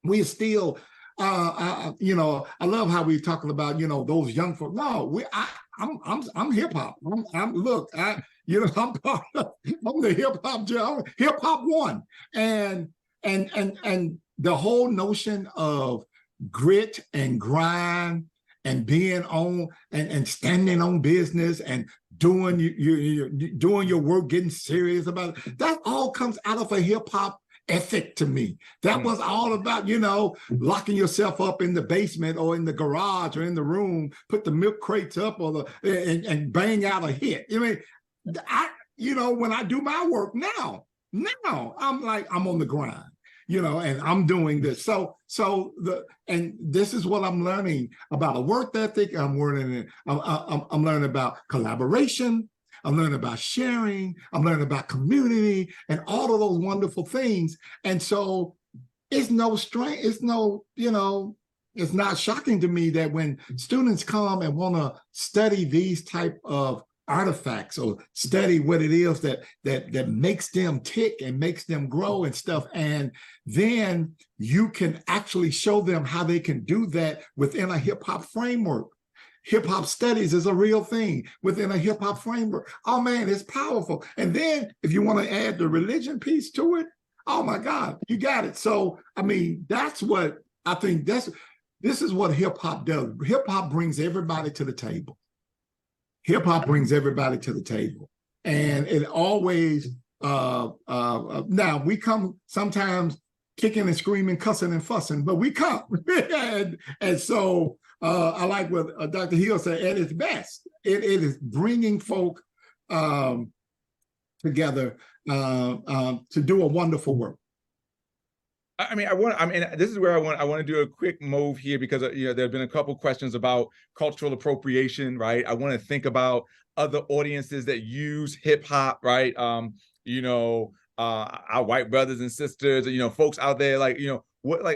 We still, you know, I love how we're talking about, you know, those young folks. No, I'm hip hop. Look, you know, I'm the hip hop. Hip hop one, and the whole notion of grit and grind and being on and standing on business and doing your work, getting serious about it. That all comes out of a hip hop ethic to me. That was all about, you know, locking yourself up in the basement or in the garage or in the room, put the milk crates up or and bang out a hit. I mean, you know, when I do my work now I'm like, I'm on the grind, you know, and I'm doing this. And this is what I'm learning about a work ethic. I'm learning about collaboration. I'm learning about sharing. I'm learning about community and all of those wonderful things. And so it's no strange, it's no, you know, it's not shocking to me that when students come and want to study these type of artifacts or study what it is that makes them tick and makes them grow and stuff, and then you can actually show them how they can do that within a hip-hop framework. Hip-hop studies is a real thing within a hip-hop framework. Oh man, it's powerful. And then if you want to add the religion piece to it, oh my God, you got it. So I mean, that's what I think, this is what hip-hop does. Hip-hop brings everybody to the table. Hip-hop brings everybody to the table. And it always, now we come sometimes kicking and screaming, cussing and fussing, but we come. and so I like what Dr. Hill said, at its best, it is bringing folk together to do a wonderful work. I mean, this is where I want to do a quick move here, because you know, there have been a couple questions about cultural appropriation, right? I want to think about other audiences that use hip hop, right? You know, our white brothers and sisters, you know, folks out there, like, you know,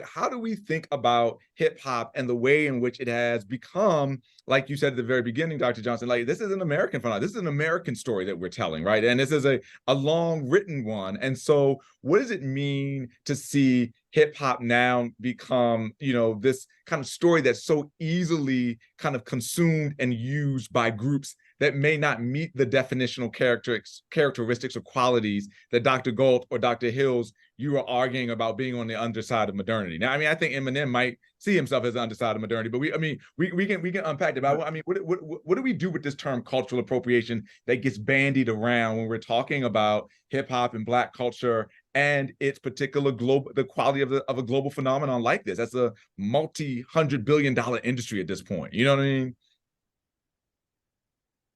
how do we think about hip hop and the way in which it has become, like you said at the very beginning, Dr. Johnson, like, this is an American phenomenon. This is an American story that we're telling, right? And this is a long written one. And so what does it mean to see hip hop now become, you know, this kind of story that's so easily kind of consumed and used by groups that may not meet the definitional characteristics or qualities that Dr. Galt or Dr. Hills, you were arguing about being on the underside of modernity. Now, I mean, I think Eminem might see himself as the underside of modernity, but we can unpack it. But I mean, what do we do with this term cultural appropriation that gets bandied around when we're talking about hip hop and Black culture and its particular the quality of a global phenomenon like this? That's a multi-hundred-billion-dollar industry at this point. You know what I mean?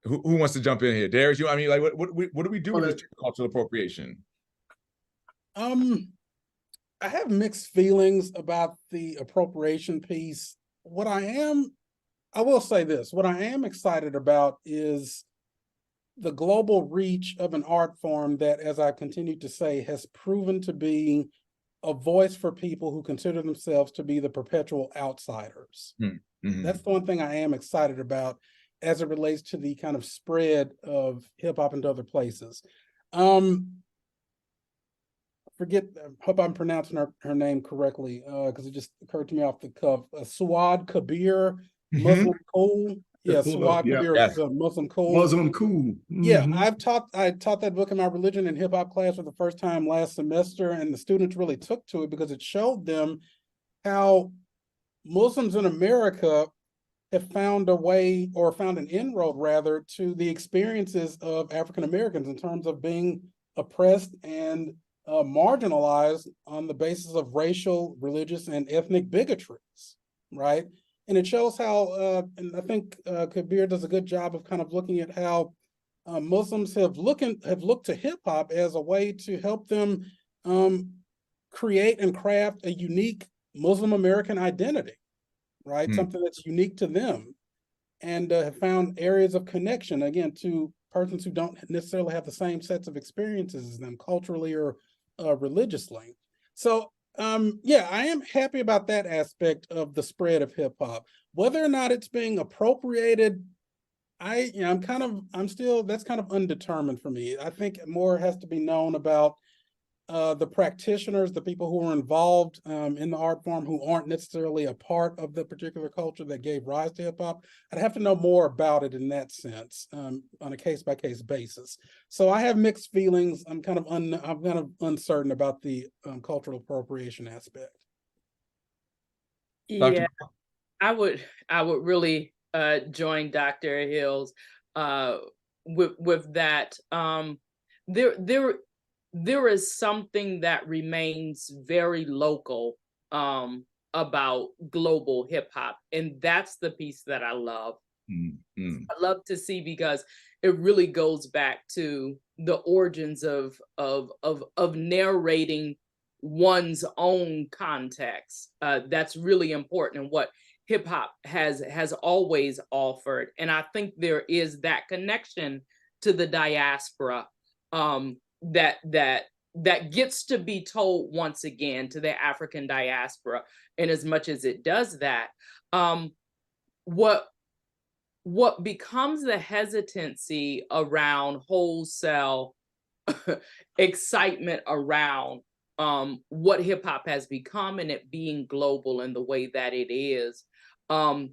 Who wants to jump in here? Darius, I mean, like, what do we do with this cultural appropriation? I have mixed feelings about the appropriation piece. I will say this, what I am excited about is the global reach of an art form that, as I continue to say, has proven to be a voice for people who consider themselves to be the perpetual outsiders. Mm-hmm. That's the one thing I am excited about as it relates to the kind of spread of hip hop into other places. I hope I'm pronouncing her name correctly, because it just occurred to me off the cuff. Suad Kabir, Muslim Cool. Yeah, Suad Kabir, yes. Muslim Cool. Muslim Cool. Mm-hmm. Yeah, I taught that book in my religion and hip hop class for the first time last semester, and the students really took to it because it showed them how Muslims in America have found a way, or found an inroad rather, to the experiences of African Americans in terms of being oppressed and marginalized on the basis of racial, religious, and ethnic bigotries, right? And it shows how, and I think Kabir does a good job of kind of looking at how Muslims have looked to hip hop as a way to help them create and craft a unique Muslim American identity, right? Something that's unique to them, and have found areas of connection, again, to persons who don't necessarily have the same sets of experiences as them culturally or religiously. So yeah, I am happy about that aspect of the spread of hip hop. Whether or not it's being appropriated, that's kind of undetermined for me. I think more has to be known about the practitioners, the people who are involved in the art form who aren't necessarily a part of the particular culture that gave rise to hip hop. I'd have to know more about it in that sense, on a case-by-case basis. So I have mixed feelings. I'm kind of uncertain about the cultural appropriation aspect. Yeah, I would really join Dr. Hills with that. There is something that remains very local about global hip hop, and that's the piece that I love. Mm-hmm. I love to see, because it really goes back to the origins of narrating one's own context. That's really important, and what hip hop has always offered. And I think there is that connection to the diaspora that gets to be told once again, to the African diaspora. And as much as it does that, what becomes the hesitancy around wholesale excitement around what hip hop has become and it being global in the way that it is the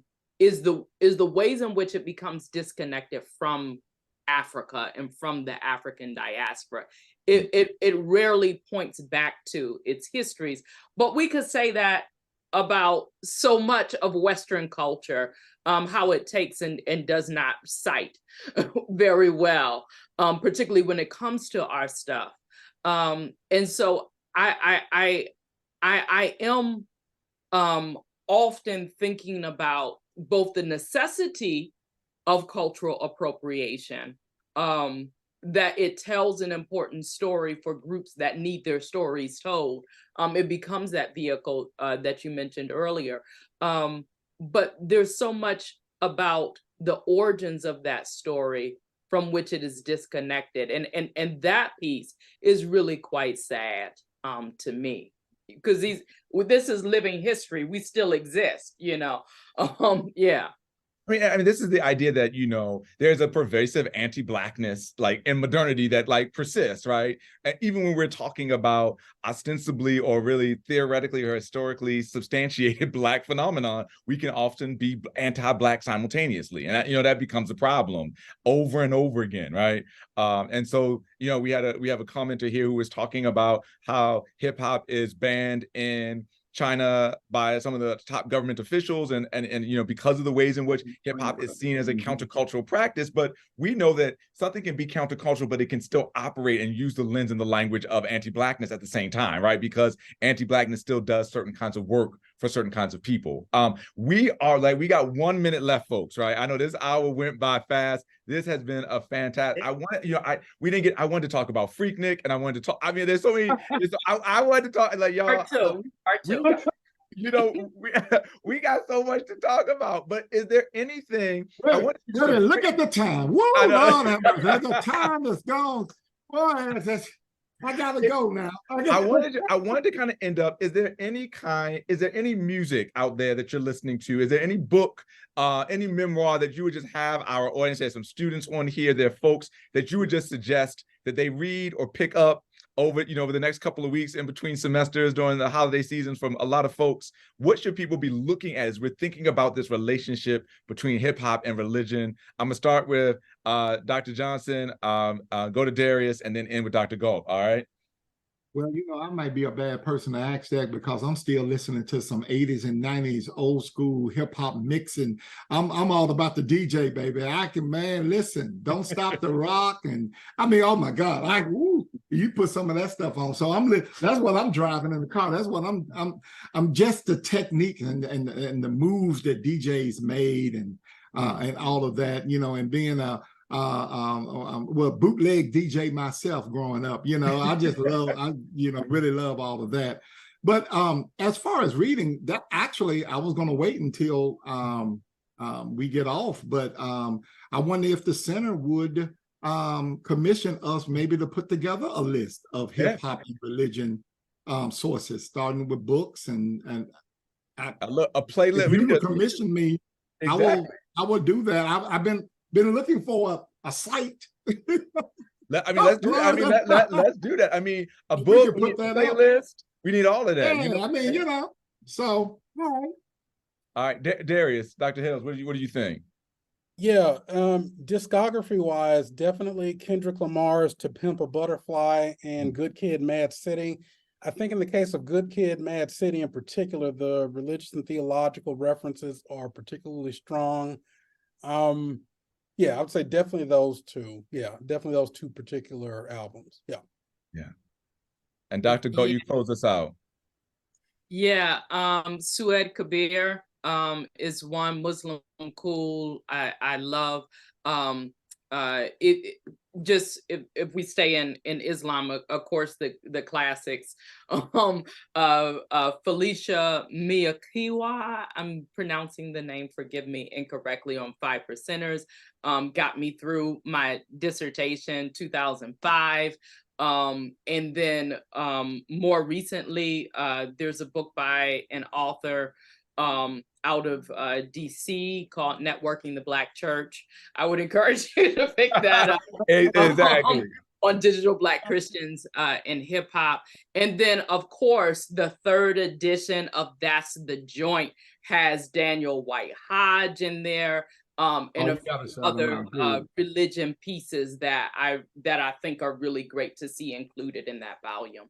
ways in which it becomes disconnected from Africa and from the African diaspora. It rarely points back to its histories, but we could say that about so much of Western culture, how it takes and does not cite very well, particularly when it comes to our stuff. And so I am often thinking about both the necessity of cultural appropriation, that it tells an important story for groups that need their stories told. It becomes that vehicle that you mentioned earlier. But there's so much about the origins of that story from which it is disconnected. And that piece is really quite sad to me, because this is living history. We still exist, yeah. I mean, this is the idea that, there's a pervasive anti-Blackness, like in modernity, that like persists, right? And even when we're talking about ostensibly or really theoretically or historically substantiated Black phenomenon, we can often be anti-Black simultaneously. And that becomes a problem over and over again, right? And so, we have a commenter here who was talking about how hip hop is banned in China by some of the top government officials, and because of the ways in which hip hop is seen as a countercultural practice. But we know that something can be countercultural, but it can still operate and use the lens and the language of anti-Blackness at the same time, right? Because anti-Blackness still does certain kinds of work for certain kinds of people. We got 1 minute left, folks, right? I know this hour went by fast. This has been a fantastic. I wanted to talk about Freaknik, and I wanted to talk. I mean, there's so many. I wanted to talk like y'all. Part two. We got so much to talk about. But is there anything? Look at the time. Whoa, Lord, the time is gone. Boy, I gotta go now. I wanted to kind of end up. Is there any music out there that you're listening to? Is there any book, any memoir that you would just have our audience? There's some students on here. There are folks that you would just suggest that they read or pick up over the next couple of weeks in between semesters during the holiday seasons from a lot of folks. What should people be looking at as we're thinking about this relationship between hip hop and religion? I'm gonna start with Dr. Johnson, go to Darius, and then end with Dr. Galt. All right. Well, I might be a bad person to ask that because I'm still listening to some 80s and 90s old school hip hop mixing. I'm all about the DJ, baby. Listen, don't stop the rock. And I mean, oh my God, you put some of that stuff on. So that's what I'm driving in the car. That's what I'm just the technique and the moves that DJs made and all of that, and being bootleg DJ myself growing up, I just really love all of that. But as far as reading, that actually I was going to wait until we get off, but I wonder if the center would commission us maybe to put together a list of hip hop and religion sources, starting with books and a playlist. If you would commission me, exactly. I will do that. I've been looking for a site let's do that. I mean, let's do that. I mean, a We book, could we put need a that up. playlist. We need all of that. Yeah, You know? I mean, you know, so all right. All right, Darius, Dr. Hills, what do you think? Yeah, discography wise, definitely Kendrick Lamar's To Pimp a Butterfly and Good Kid, Mad City. I think in the case of Good Kid, Mad City in particular, the religious and theological references are particularly strong. Yeah, I would say definitely those two. Yeah, definitely those two particular albums. Yeah. Yeah. And Dr. Go, you close us out. Yeah, Sued Kabir is one. Muslim Cool I love. It just if we stay in Islam, of course the classics. Felicia Miyakiwa, I'm pronouncing the name, forgive me, incorrectly, on 5%ers. Got me through my dissertation 2005. And then more recently, there's a book by an author out of DC called Networking the Black Church. I would encourage you to pick that up. Exactly. On digital Black Christians in hip hop. And then, of course, the third edition of That's the Joint has Daniel White Hodge in there. And a few other religion pieces that I think are really great to see included in that volume.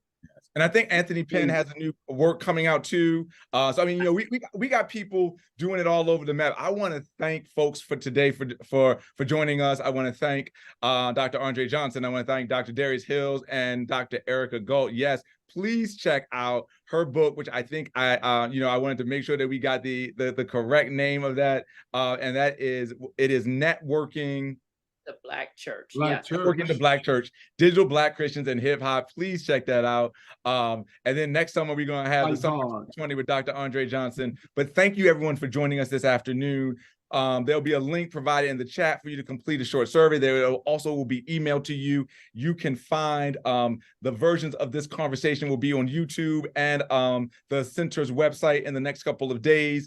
And I think Anthony Penn has a new work coming out too. So I mean, you know, we got people doing it all over the map. I want to thank folks for today for joining us. I want to thank Dr. Andre Johnson. I want to thank Dr. Darius Hills and Dr. Erica Galt. Yes, please check out her book, which I think I wanted to make sure that we got the correct name of that, and it is Networking the Black Church. Working the Black Church, digital Black Christians and hip hop. Please check that out. And then next summer we're gonna have the Summer 20 with Dr. Andre Johnson. But thank you everyone for joining us this afternoon. There'll be a link provided in the chat for you to complete a short survey. There also will be emailed to you. You can find the versions of this conversation will be on YouTube and the center's website in the next couple of days.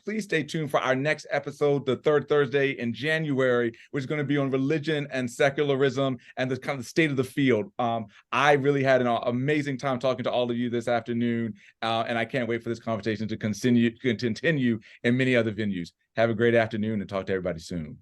Please stay tuned for our next episode, the third Thursday in January, which is going to be on religion and secularism and the kind of state of the field. I really had an amazing time talking to all of you this afternoon, and I can't wait for this conversation to continue in many other venues. Have a great afternoon and talk to everybody soon.